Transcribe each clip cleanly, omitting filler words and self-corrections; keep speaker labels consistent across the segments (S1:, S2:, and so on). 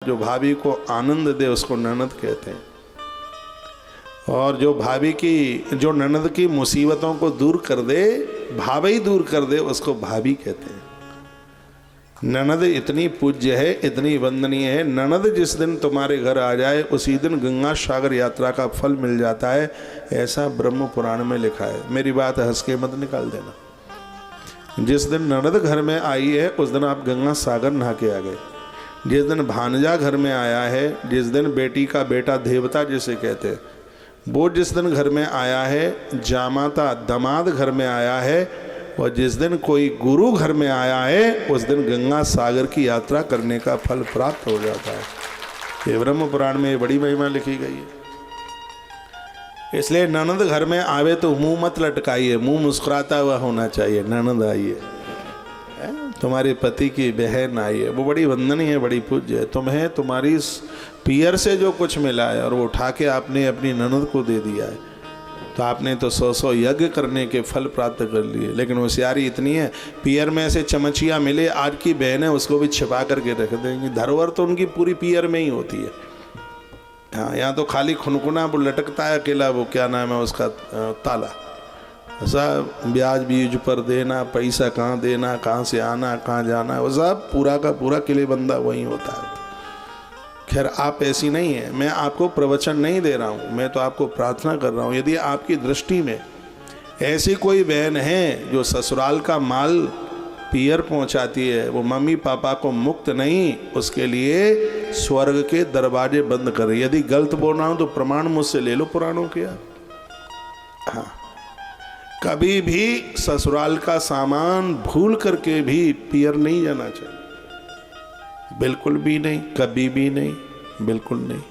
S1: जो भाभी को आनंद दे उसको ननद कहते हैं, और जो भाभी की, जो ननद की मुसीबतों को दूर कर दे, भाभी दूर कर दे, उसको भाभी कहते हैं। ननद इतनी पूज्य है, इतनी वंदनीय है। ननद जिस दिन तुम्हारे घर आ जाए उसी दिन गंगा सागर यात्रा का फल मिल जाता है, ऐसा ब्रह्म पुराण में लिखा है। मेरी बात हंस के मत निकाल देना। जिस दिन ननद घर में आई है उस दिन आप गंगा सागर नहा के आ गए। जिस दिन भांजा घर में आया है, जिस दिन बेटी का बेटा देवता जिसे कहते हैं, वो जिस दिन घर में आया है, जामाता दामाद घर में आया है, और जिस दिन कोई गुरु घर में आया है उस दिन गंगा सागर की यात्रा करने का फल प्राप्त हो जाता है। ये ब्रह्म पुराण में बड़ी महिमा लिखी गई है। इसलिए ननद घर में आवे तो मुंह मत लटकाइए, मुंह मुस्कुराता हुआ होना चाहिए। ननद आई है, तुम्हारे पति की बहन आई है, वो बड़ी वंदनीय है, बड़ी पूज्य है। तुम्हें तुम्हारी पियर से जो कुछ मिला है और वो उठा के आपने अपनी ननद को दे दिया है, तो आपने तो 100 यज्ञ करने के फल प्राप्त कर लिए। लेकिन होशियारी इतनी है, पियर में से चमचिया मिले, आज की बहन है उसको भी छिपा करके रख देंगी। धरोहर तो उनकी पूरी पियर में ही होती है। हाँ, यहाँ तो खाली खुनखुना वो लटकता है अकेला, वो क्या नाम है उसका, ताला। सब ब्याज बीज पर देना, पैसा कहाँ देना, कहाँ से आना, कहाँ जाना, वो सब पूरा का पूरा किले बंदा वही होता है। खैर, आप ऐसी नहीं है, मैं आपको प्रवचन नहीं दे रहा हूँ, मैं तो आपको प्रार्थना कर रहा हूँ। यदि आपकी दृष्टि में ऐसी कोई बहन है जो ससुराल का माल पियर पहुँचाती है, वो मम्मी पापा को मुक्त नहीं, उसके लिए स्वर्ग के दरवाजे बंद कर रही है। यदि गलत बोल रहा हूँ तो प्रमाण मुझसे ले लो पुराणों के। हाँ, कभी भी ससुराल का सामान भूल करके भी पियर नहीं जाना चाहिए, बिल्कुल भी नहीं, कभी भी नहीं, बिल्कुल नहीं।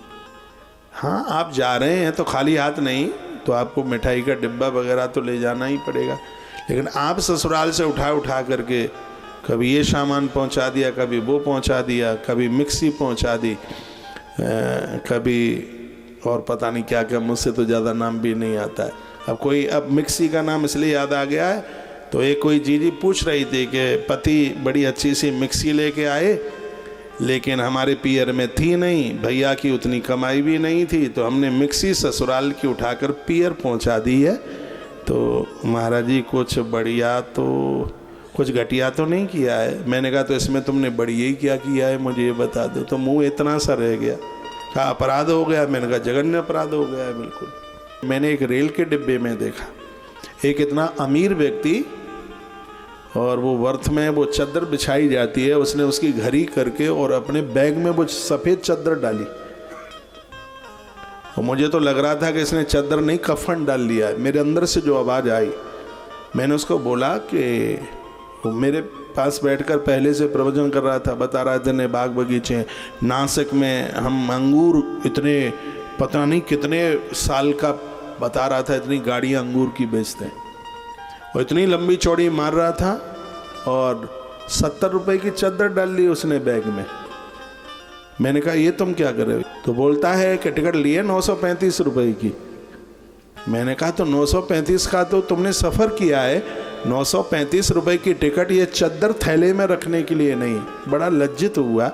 S1: हाँ, आप जा रहे हैं तो खाली हाथ नहीं, तो आपको मिठाई का डिब्बा वगैरह तो ले जाना ही पड़ेगा। लेकिन आप ससुराल से उठा करके कभी ये सामान पहुंचा दिया, कभी वो पहुंचा दिया, कभी मिक्सी पहुंचा दी, कभी और पता नहीं क्या क्या, मुझसे तो ज़्यादा नाम भी नहीं आता है। अब मिक्सी का नाम इसलिए याद आ गया है, तो एक कोई जीजी पूछ रही थी कि पति बड़ी अच्छी सी मिक्सी लेके आए, लेकिन हमारे पियर में थी नहीं, भैया की उतनी कमाई भी नहीं थी, तो हमने मिक्सी ससुराल की उठाकर पियर पहुंचा दी है। तो महाराज जी कुछ बढ़िया तो, कुछ घटिया तो नहीं किया है। मैंने कहा तो इसमें तुमने बढ़िया ही क्या किया है, मुझे ये बता दो। तो मुंह इतना सा रह गया, कहा अपराध हो गया। मैंने कहा जघन्य अपराध हो गया है बिल्कुल। मैंने एक रेल के डिब्बे में देखा, एक इतना अमीर व्यक्ति, और वो वर्थ में वो चद्दर बिछाई जाती है, उसने उसकी घड़ी करके और अपने बैग में वो सफ़ेद चद्दर डाली, और मुझे तो लग रहा था कि इसने चद्दर नहीं कफन डाल लिया है। मेरे अंदर से जो आवाज़ आई, मैंने उसको बोला कि वो मेरे पास बैठकर पहले से प्रवचन कर रहा था, बता रहा था ने बाग बगीचे नासिक में हम अंगूर इतने पता नहीं कितने साल का बता रहा था, इतनी गाड़ियाँ अंगूर की बेचते हैं, और इतनी लंबी चौड़ी मार रहा था, और 70 रुपए की चद्दर डाल ली उसने बैग में। मैंने कहा ये तुम क्या कर रहे हो? तो बोलता है कि टिकट लिए 935 रुपए की। मैंने कहा तो 935 का तो तुमने सफ़र किया है, 935 रुपए की टिकट, ये चद्दर थैले में रखने के लिए नहीं। बड़ा लज्जित हुआ,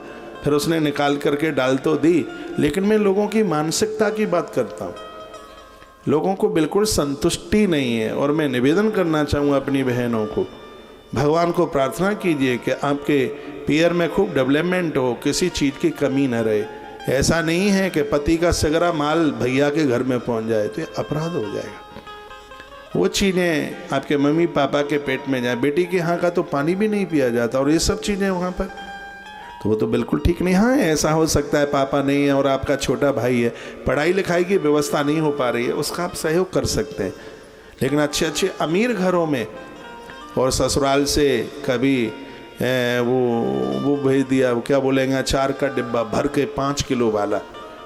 S1: फिर उसने निकाल करके डाल तो दी। लेकिन मैं लोगों की मानसिकता की बात करता हूँ, लोगों को बिल्कुल संतुष्टि नहीं है। और मैं निवेदन करना चाहूँगा अपनी बहनों को, भगवान को प्रार्थना कीजिए कि आपके पियर में खूब डेवलपमेंट हो, किसी चीज़ की कमी न रहे। ऐसा नहीं है कि पति का सगरा माल भैया के घर में पहुंच जाए तो ये अपराध हो जाएगा। वो चीज़ें आपके मम्मी पापा के पेट में जाए, बेटी के यहाँ का तो पानी भी नहीं पिया जाता, और ये सब चीज़ें वहाँ पर, तो वो तो बिल्कुल ठीक नहीं। हाँ, ऐसा हो सकता है पापा नहीं है और आपका छोटा भाई है, पढ़ाई लिखाई की व्यवस्था नहीं हो पा रही है, उसका आप सहयोग कर सकते हैं। लेकिन अच्छे अच्छे अमीर घरों में, और ससुराल से कभी वो भेज दिया, वो क्या बोलेंगे, अचार का डिब्बा भर के 5 किलो वाला,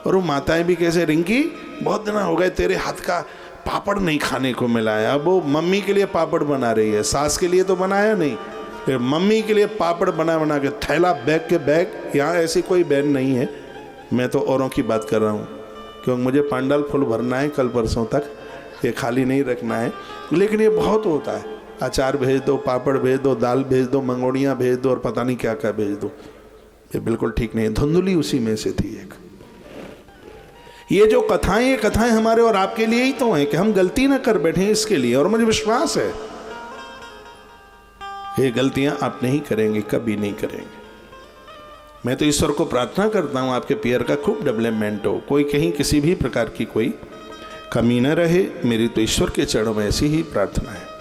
S1: और वो माताएं भी कैसे, रिंकी बहुत दिन हो गए तेरे हाथ का पापड़ नहीं खाने को मिला है। अब वो मम्मी के लिए पापड़ बना रही है, सास के लिए तो बनाया नहीं, फिर मम्मी के लिए पापड़ बना के थैला बैग के बैग। यहाँ ऐसी कोई बहन नहीं है, मैं तो औरों की बात कर रहा हूँ, क्योंकि मुझे पांडाल फुल भरना है कल परसों तक, ये खाली नहीं रखना है। लेकिन ये बहुत होता है, अचार भेज दो, पापड़ भेज दो, दाल भेज दो, मंगोड़ियाँ भेज दो, और पता नहीं क्या क्या भेज दो। ये बिल्कुल ठीक नहीं है। धुंधली उसी में से थी एक। ये जो कथाएं, ये कथाएं हमारे और आपके लिए ही तो हैं कि हम गलती ना कर बैठे इसके लिए। और मुझे विश्वास है ये गलतियां आप नहीं करेंगे, कभी नहीं करेंगे। मैं तो ईश्वर को प्रार्थना करता हूं आपके पियर का खूब डेवलपमेंट हो, कोई कहीं किसी भी प्रकार की कोई कमी न रहे। मेरी तो ईश्वर के चरणों में ऐसी ही प्रार्थना है।